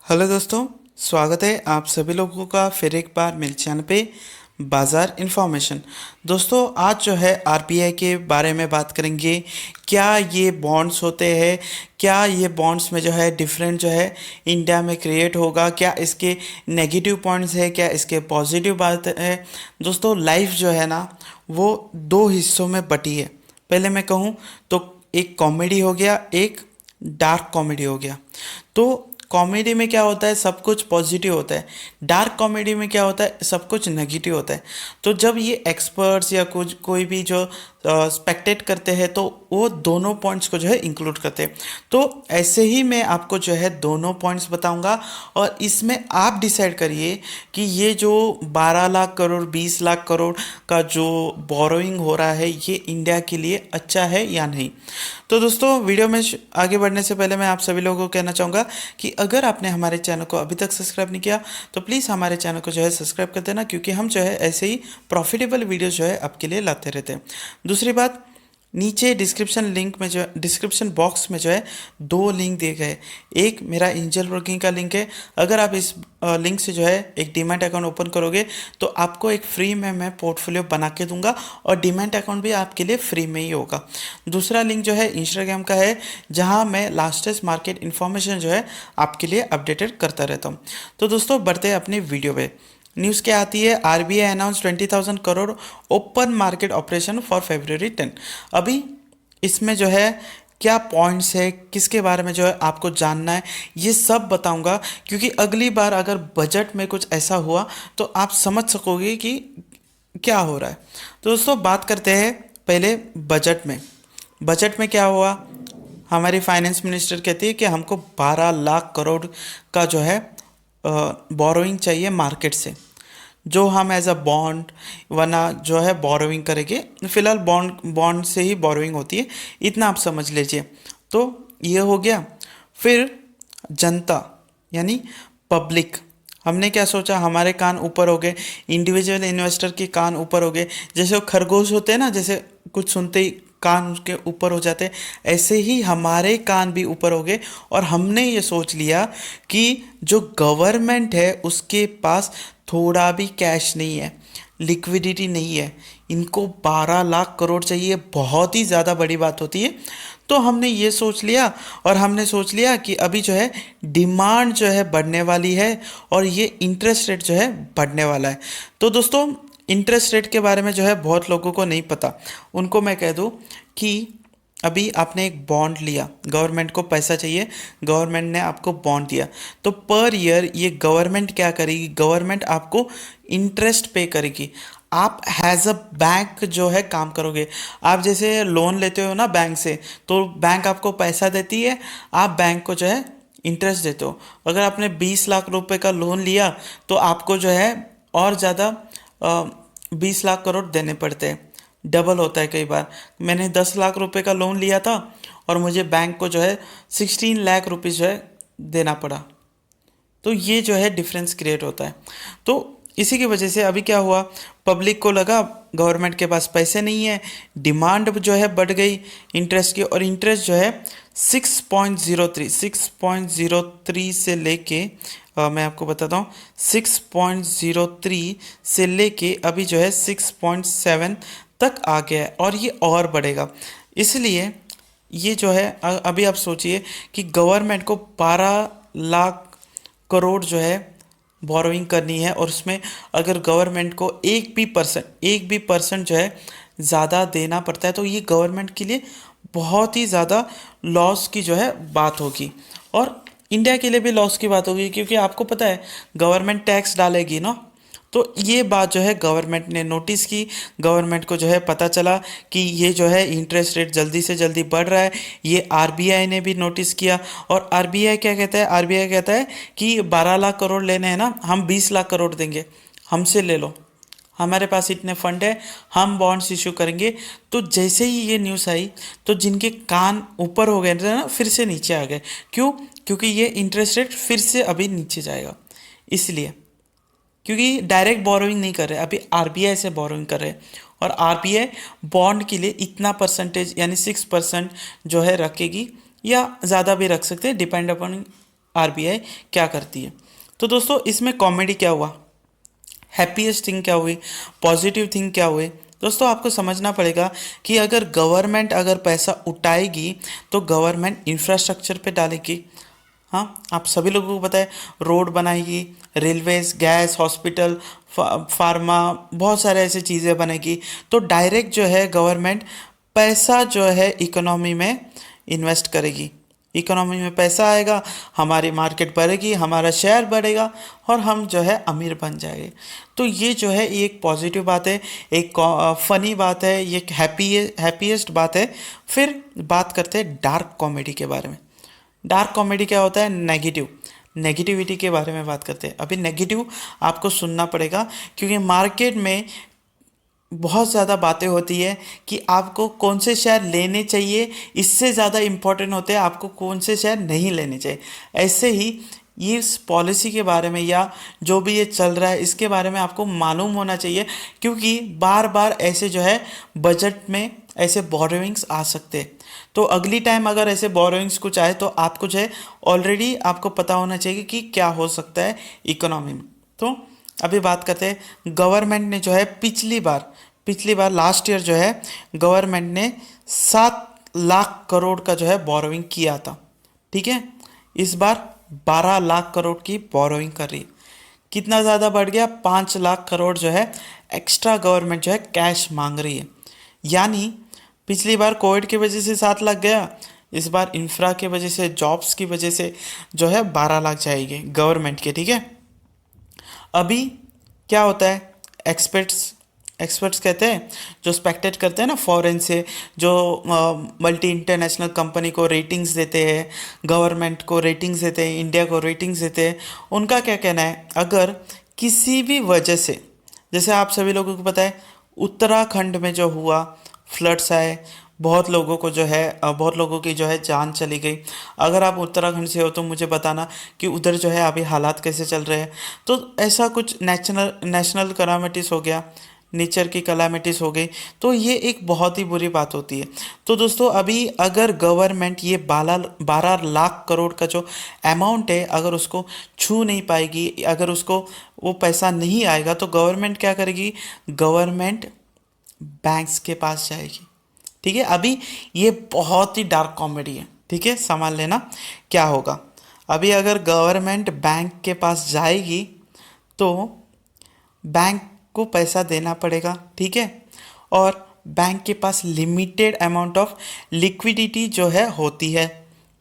Hello दोस्तों, स्वागत है आप सभी लोगों का फिर एक बार मेरे चैनल पे बाज़ार इन्फॉर्मेशन। दोस्तों आज जो है आरबीआई के बारे में बात करेंगे। क्या ये बॉन्ड्स होते हैं, क्या ये बॉन्ड्स में जो है डिफरेंट जो है इंडिया में क्रिएट होगा, क्या इसके नेगेटिव पॉइंट्स है, क्या इसके पॉजिटिव बात है। दोस्तों लाइफ जो है ना वो दो हिस्सों में बटी है। पहले मैं कहूँ तो एक कॉमेडी हो गया, एक डार्क कॉमेडी हो गया। तो कॉमेडी में क्या होता है, सब कुछ पॉजिटिव होता है। डार्क कॉमेडी में क्या होता है, सब कुछ नेगेटिव होता है। तो जब ये एक्सपर्ट्स या कुछ कोई भी जो स्पेक्टेट करते हैं तो वो दोनों पॉइंट्स को जो है इंक्लूड करते हैं। तो ऐसे ही मैं आपको जो है दोनों पॉइंट्स बताऊंगा और इसमें आप डिसाइड करिए कि ये जो 12 लाख करोड़ 20 लाख करोड़ का जो बोरोइंग हो रहा है ये इंडिया के लिए अच्छा है या नहीं। तो दोस्तों वीडियो में आगे बढ़ने से पहले मैं आप सभी लोगों को कहना चाहूँगा कि अगर आपने हमारे चैनल को अभी तक सब्सक्राइब नहीं किया तो प्लीज़ हमारे चैनल को जो है सब्सक्राइब कर देना, क्योंकि हम जो है ऐसे ही प्रॉफिटेबल वीडियो जो है आपके लिए लाते रहते हैं। दूसरी बात, नीचे डिस्क्रिप्शन बॉक्स में जो है दो लिंक दिए गए। एक मेरा एंजल ब्रोकिंग का लिंक है। अगर आप इस लिंक से जो है एक डीमैट अकाउंट ओपन करोगे तो आपको एक फ्री में मैं पोर्टफोलियो बना के दूंगा और डीमैट अकाउंट भी आपके लिए फ्री में ही होगा। दूसरा लिंक जो है इंस्टाग्राम का है, जहां मैं लास्टेस्ट मार्केट इन्फॉर्मेशन जो है आपके लिए अपडेटेड करता रहता हूं। तो दोस्तों बढ़ते हैं अपनी वीडियो पे। न्यूज़ क्या आती है, RBI announce 20,000 crore open market operation for February 10। अभी इसमें जो है क्या पॉइंट्स है, किसके बारे में जो है आपको जानना है, ये सब बताऊंगा, क्योंकि अगली बार अगर बजट में कुछ ऐसा हुआ तो आप समझ सकोगे कि क्या हो रहा है। तो दोस्तों बात करते हैं पहले बजट में। बजट में क्या हुआ, हमारी फाइनेंस मिनिस्टर कहती है कि हमको 12 लाख करोड़ का जो है बोरोइंग चाहिए मार्केट से, जो हम एज अ बॉन्ड वरना जो है बोरोइंग करेंगे। फिलहाल बॉन्ड से ही बोरोइंग होती है, इतना आप समझ लीजिए। तो ये हो गया। फिर जनता यानी पब्लिक, हमने क्या सोचा, हमारे कान ऊपर हो गए, इंडिविजुअल इन्वेस्टर के कान ऊपर हो गए। जैसे वो खरगोश होते हैं ना, जैसे कुछ सुनते ही कान उसके ऊपर हो जाते हैं, ऐसे ही हमारे कान भी ऊपर हो गए। और हमने ये सोच लिया कि जो गवर्नमेंट है उसके पास थोड़ा भी कैश नहीं है, लिक्विडिटी नहीं है, इनको 12 लाख करोड़ चाहिए, बहुत ही ज़्यादा बड़ी बात होती है। तो हमने ये सोच लिया और हमने सोच लिया कि अभी जो है डिमांड जो है बढ़ने वाली है और ये इंटरेस्ट रेट जो है बढ़ने वाला है। तो दोस्तों इंटरेस्ट रेट के बारे में जो है बहुत लोगों को नहीं पता, उनको मैं कह दूं कि अभी आपने एक बॉन्ड लिया, गवर्नमेंट को पैसा चाहिए, गवर्नमेंट ने आपको बॉन्ड दिया, तो पर ईयर ये गवर्नमेंट क्या करेगी, गवर्नमेंट आपको इंटरेस्ट पे करेगी। आप हैज़ अ बैंक जो है काम करोगे। आप जैसे लोन लेते हो ना बैंक से, तो बैंक आपको पैसा देती है, आप बैंक को जो है इंटरेस्ट देते हो। अगर आपने 20 लाख रुपए का लोन लिया तो आपको जो है और ज़्यादा 20 लाख करोड़ देने पड़ते हैं, डबल होता है कई बार। मैंने 10 लाख रुपए का लोन लिया था और मुझे बैंक को जो है 16 लाख रुपीज़ जो है देना पड़ा। तो ये जो है डिफरेंस क्रिएट होता है। तो इसी की वजह से अभी क्या हुआ, पब्लिक को लगा गवर्नमेंट के पास पैसे नहीं है, डिमांड जो है बढ़ गई इंटरेस्ट की, और इंटरेस्ट जो है 6.03 से लेके मैं आपको बताता हूँ 6.03 से लेके अभी जो है 6.7 तक आ गया है और ये और बढ़ेगा। इसलिए ये जो है अभी आप सोचिए कि गवर्नमेंट को 12 लाख करोड़ जो है बोरोइंग करनी है, और उसमें अगर गवर्नमेंट को एक भी परसेंट जो है ज़्यादा देना पड़ता है तो ये गवर्नमेंट के लिए बहुत ही ज़्यादा लॉस की जो है बात होगी, और इंडिया के लिए भी लॉस की बात होगी, क्योंकि आपको पता है गवर्नमेंट टैक्स डालेगी ना। तो ये बात जो है गवर्नमेंट ने नोटिस की, गवर्नमेंट को जो है पता चला कि ये जो है इंटरेस्ट रेट जल्दी से जल्दी बढ़ रहा है, ये आरबीआई ने भी नोटिस किया। और आरबीआई क्या कहता है, आरबीआई कहता है कि 12 लाख करोड़ लेने हैं ना, हम 20 लाख करोड़ देंगे, हमसे ले लो, हमारे पास इतने फंड है, हम बॉन्ड्स इशू करेंगे। तो जैसे ही ये न्यूज़ आई तो जिनके कान ऊपर हो गए ना फिर से नीचे आ गए। क्यों? क्योंकि ये इंटरेस्ट रेट फिर से अभी नीचे जाएगा, इसलिए, क्योंकि डायरेक्ट बोरोइंग नहीं कर रहे, अभी आरबीआई से बोरोइंग कर रहे हैं, और आरबीआई बॉन्ड के लिए इतना परसेंटेज यानी 6% जो है रखेगी, या ज़्यादा भी रख सकते हैं, डिपेंड अपॉन आरबीआई क्या करती है। तो दोस्तों इसमें कॉमेडी क्या हुआ, हैप्पीएस्ट थिंग क्या हुई, पॉजिटिव थिंग क्या हुई। दोस्तों आपको समझना पड़ेगा कि अगर गवर्नमेंट अगर पैसा उठाएगी तो गवर्नमेंट इंफ्रास्ट्रक्चर पे डालेगी। हाँ, आप सभी लोगों को पता है, रोड बनाएगी, रेलवेज, गैस, हॉस्पिटल, फार्मा, बहुत सारे ऐसे चीज़ें बनेगी। तो डायरेक्ट जो है गवर्नमेंट पैसा जो है इकोनॉमी में इन्वेस्ट करेगी, इकोनॉमी में पैसा आएगा, हमारी मार्केट बढ़ेगी, हमारा शेयर बढ़ेगा और हम जो है अमीर बन जाएंगे। तो ये जो है ये एक पॉजिटिव बात है, एक फनी बात है, ये एक हैप्पीएस्ट बात है। फिर बात करते हैं डार्क कॉमेडी के बारे में। डार्क कॉमेडी क्या होता है, नेगेटिविटी के बारे में बात करते हैं। अभी नेगेटिव आपको सुनना पड़ेगा क्योंकि मार्केट में बहुत ज़्यादा बातें होती है कि आपको कौन से शेयर लेने चाहिए, इससे ज़्यादा इम्पोर्टेंट होते हैं आपको कौन से शेयर नहीं लेने चाहिए। ऐसे ही ये इस पॉलिसी के बारे में या जो भी ये चल रहा है इसके बारे में आपको मालूम होना चाहिए, क्योंकि बार बार ऐसे जो है बजट में ऐसे बोरोइंग्स आ सकते हैं। तो अगली टाइम अगर ऐसे बोरोइंग्स कुछ आए तो आपको जो है ऑलरेडी आपको पता होना चाहिए कि क्या हो सकता है इकोनॉमी में। तो अभी बात करते हैं, गवर्नमेंट ने जो है पिछली बार लास्ट ईयर जो है गवर्नमेंट ने 7 लाख करोड़ का जो है बोरोइंग किया था। ठीक है, इस बार 12 लाख करोड़ की बोरोइंग कर रही है। कितना ज़्यादा बढ़ गया, 5 लाख करोड़ जो है एक्स्ट्रा गवर्नमेंट जो है कैश मांग रही है। यानी पिछली बार कोविड की वजह से 7 लाख गया, इस बार इंफ्रा की वजह से, जॉब्स की वजह से जो है 12 लाख जाएगी गवर्नमेंट के। ठीक है, अभी क्या होता है, एक्सपर्ट्स कहते हैं, जो स्पेक्टेट करते हैं ना फॉरेन से, जो मल्टी इंटरनेशनल कंपनी को रेटिंग्स देते हैं, गवर्नमेंट को रेटिंग्स देते हैं, इंडिया को रेटिंग्स देते हैं, उनका क्या कहना है, अगर किसी भी वजह से, जैसे आप सभी लोगों को पता है उत्तराखंड में जो हुआ, फ्लड्स आए, बहुत लोगों की जो है जान चली गई। अगर आप उत्तराखंड से हो तो मुझे बताना कि उधर जो है अभी हालात कैसे चल रहे हैं। तो ऐसा कुछ नेशनल कलामिटीज़ हो गया, नेचर की कलामिटीज़ हो गई, तो ये एक बहुत ही बुरी बात होती है। तो दोस्तों अभी अगर गवर्नमेंट ये 12 लाख करोड़ का जो अमाउंट है अगर उसको छू नहीं पाएगी, अगर उसको वो पैसा नहीं आएगा तो गवर्नमेंट क्या करेगी, गवर्नमेंट बैंक्स के पास जाएगी। ठीक है, अभी ये बहुत ही डार्क कॉमेडी है। ठीक है, संभाल लेना क्या होगा। अभी अगर गवर्नमेंट बैंक के पास जाएगी तो बैंक को पैसा देना पड़ेगा। ठीक है, और बैंक के पास लिमिटेड अमाउंट ऑफ लिक्विडिटी जो है होती है,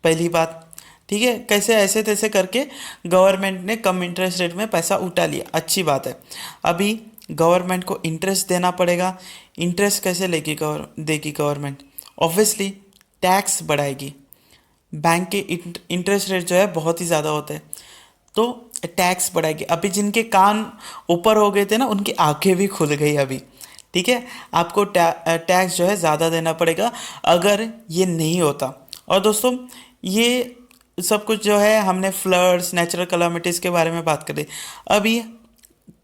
पहली बात। ठीक है, कैसे ऐसे तैसे करके गवर्नमेंट ने कम इंटरेस्ट रेट में पैसा उठा लिया, अच्छी बात है। अभी गवर्नमेंट को इंटरेस्ट देना पड़ेगा। इंटरेस्ट कैसे देगी गवर्नमेंट, ऑब्वियसली टैक्स बढ़ाएगी। बैंक के इंटरेस्ट रेट जो है बहुत ही ज़्यादा होते हैं तो टैक्स बढ़ाएगी। अभी जिनके कान ऊपर हो गए थे ना, उनकी आंखें भी खुल गई अभी। ठीक है, आपको टैक्स जो है ज़्यादा देना पड़ेगा अगर ये नहीं होता। और दोस्तों ये सब कुछ जो है हमने फ्लड्स, नेचुरल कैलामिटीज़ के बारे में बात करी। अभी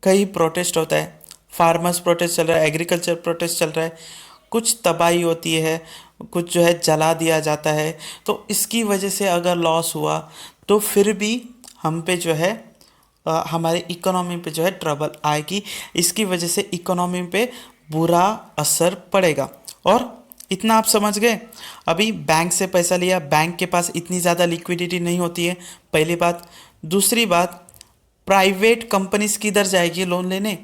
कई प्रोटेस्ट होता है, फार्मर्स प्रोटेस्ट चल रहा है, एग्रीकल्चर प्रोटेस्ट चल रहा है, कुछ तबाही होती है, कुछ जो है जला दिया जाता है। तो इसकी वजह से अगर लॉस हुआ तो फिर भी हम पे जो है हमारे इकोनॉमी पे जो है ट्रबल आएगी। इसकी वजह से इकोनॉमी पे बुरा असर पड़ेगा। और इतना आप समझ गए, अभी बैंक से पैसा लिया, बैंक के पास इतनी ज़्यादा लिक्विडिटी नहीं होती है, पहली बात। दूसरी बात, प्राइवेट कंपनीज किधर जाएगी लोन लेने।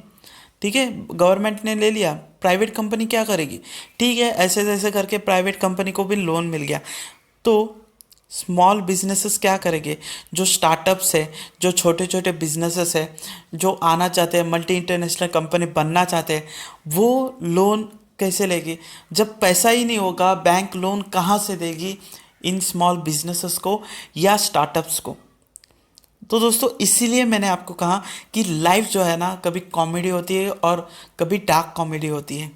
ठीक है, गवर्नमेंट ने ले लिया, प्राइवेट कंपनी क्या करेगी। ठीक है, ऐसे जैसे करके प्राइवेट कंपनी को भी लोन मिल गया तो स्मॉल बिजनेसेस क्या करेंगे, जो स्टार्टअप्स है, जो छोटे छोटे बिजनेसेस है, जो आना चाहते हैं, मल्टी इंटरनेशनल कंपनी बनना चाहते हैं, वो लोन कैसे लेगी। जब पैसा ही नहीं होगा, बैंक लोन कहाँ से देगी इन स्मॉल बिजनेसेस को या स्टार्टअप्स को। तो दोस्तों इसीलिए मैंने आपको कहा कि लाइफ जो है ना, कभी कॉमेडी होती है और कभी डार्क कॉमेडी होती है।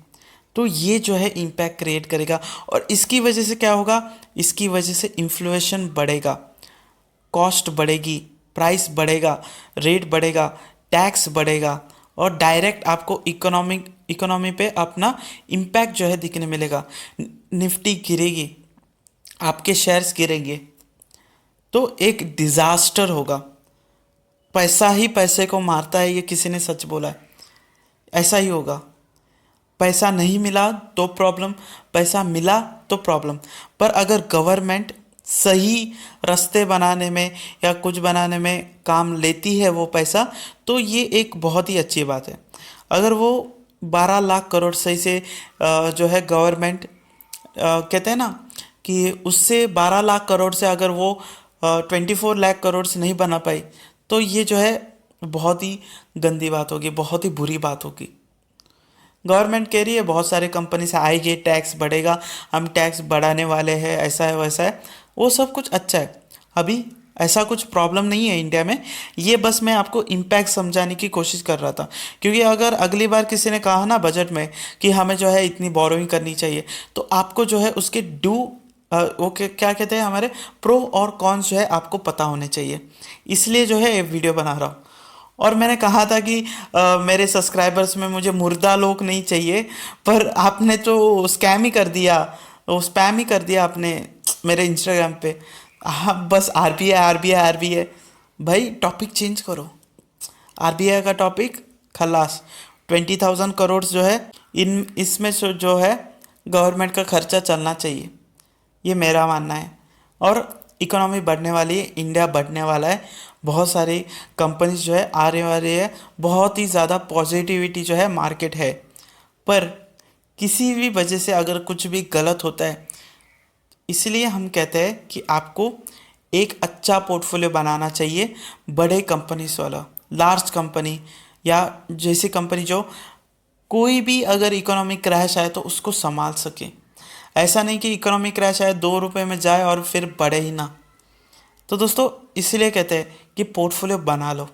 तो ये जो है इम्पैक्ट क्रिएट करेगा और इसकी वजह से क्या होगा, इसकी वजह से इन्फ्लेशन बढ़ेगा, कॉस्ट बढ़ेगी, प्राइस बढ़ेगा, रेट बढ़ेगा, टैक्स बढ़ेगा और डायरेक्ट आपको इकोनॉमी पे अपना इम्पैक्ट जो है दिखने मिलेगा। निफ्टी गिरेगी, आपके शेयर्स गिरेंगे। तो एक डिजास्टर होगा। पैसा ही पैसे को मारता है, ये किसी ने सच बोला है। ऐसा ही होगा। पैसा नहीं मिला तो प्रॉब्लम, पैसा मिला तो प्रॉब्लम। पर अगर गवर्नमेंट सही रास्ते बनाने में या कुछ बनाने में काम लेती है वो पैसा, तो ये एक बहुत ही अच्छी बात है। अगर वो 12 लाख करोड़ सही से जो है गवर्नमेंट कहते हैं ना कि उससे 12 लाख करोड़ से अगर वो 24 लाख करोड़ से नहीं बना पाई, तो ये जो है बहुत ही गंदी बात होगी, बहुत ही बुरी बात होगी। गवर्नमेंट कह रही है बहुत सारे कंपनी से आएंगे, टैक्स बढ़ेगा, हम टैक्स बढ़ाने वाले हैं, ऐसा है वैसा है, वो सब कुछ अच्छा है। अभी ऐसा कुछ प्रॉब्लम नहीं है इंडिया में। ये बस मैं आपको इम्पैक्ट समझाने की कोशिश कर रहा था, क्योंकि अगर अगली बार किसी ने कहा ना बजट में कि हमें जो है इतनी बोरोइंग करनी चाहिए, तो आपको जो है उसके वो क्या कहते हैं, हमारे प्रो और कॉन्स जो है आपको पता होने चाहिए। इसलिए जो है ये वीडियो बना रहा हूँ। और मैंने कहा था कि मेरे सब्सक्राइबर्स में मुझे मुर्दा लोग नहीं चाहिए, पर आपने तो स्कैम ही कर दिया, वो स्पैम ही कर दिया आपने मेरे इंस्टाग्राम पे। हाँ, बस आरबीआई आरबीआई आरबीआई। भाई टॉपिक चेंज करो। आरबीआई का टॉपिक खलास। 20,000 करोड़ जो है इन इसमें जो है गवर्नमेंट का खर्चा चलना चाहिए, ये मेरा मानना है। और इकोनॉमी बढ़ने वाली है, इंडिया बढ़ने वाला है, बहुत सारी कंपनीज जो है आने वाली है, बहुत ही ज़्यादा पॉजिटिविटी जो है मार्केट है। पर किसी भी वजह से अगर कुछ भी गलत होता है, इसलिए हम कहते हैं कि आपको एक अच्छा पोर्टफोलियो बनाना चाहिए, बड़े कंपनीज वाला, लार्ज कंपनी, या जैसी कंपनी जो कोई भी अगर इकोनॉमिक क्रैश आए तो उसको संभाल सके। ऐसा नहीं कि इकोनॉमिक क्रैश आए 2 रुपये में जाए और फिर बढ़े ही ना। तो दोस्तों इसलिए कहते हैं कि पोर्टफोलियो बना लो।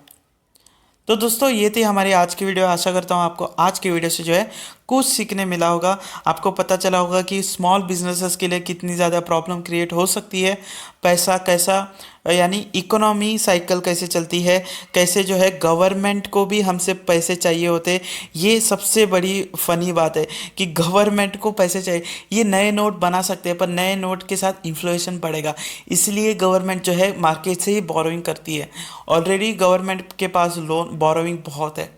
तो दोस्तों ये थी हमारी आज की वीडियो। आशा करता हूँ आपको आज की वीडियो से जो है कुछ सीखने मिला होगा, आपको पता चला होगा कि स्मॉल बिजनेसेस के लिए कितनी ज़्यादा प्रॉब्लम क्रिएट हो सकती है, पैसा कैसा यानी इकोनॉमी साइकिल कैसे चलती है, कैसे जो है गवर्नमेंट को भी हमसे पैसे चाहिए होते। ये सबसे बड़ी फ़नी बात है कि गवर्नमेंट को पैसे चाहिए। ये नए नोट बना सकते हैं, पर नए नोट के साथ इन्फ्लेशन बढ़ेगा, इसलिए गवर्नमेंट जो है मार्केट से ही बोरोइंग करती है। ऑलरेडी गवर्नमेंट के पास लोन बोरोइंग बहुत है,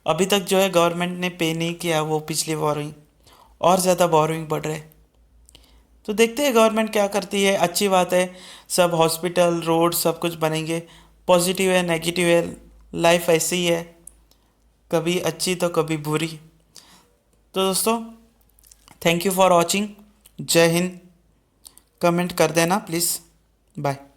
अभी तक जो है गवर्नमेंट ने पे नहीं किया वो पिछली बोरोइंग, और ज़्यादा बोरोइंग बढ़ रहे। तो देखते हैं गवर्नमेंट क्या करती है। अच्छी बात है, सब हॉस्पिटल रोड सब कुछ बनेंगे। पॉजिटिव है नेगेटिव है, लाइफ ऐसी ही है, कभी अच्छी तो कभी बुरी। तो दोस्तों थैंक यू फॉर वॉचिंग। जय हिंद। कमेंट कर देना प्लीज़। बाय।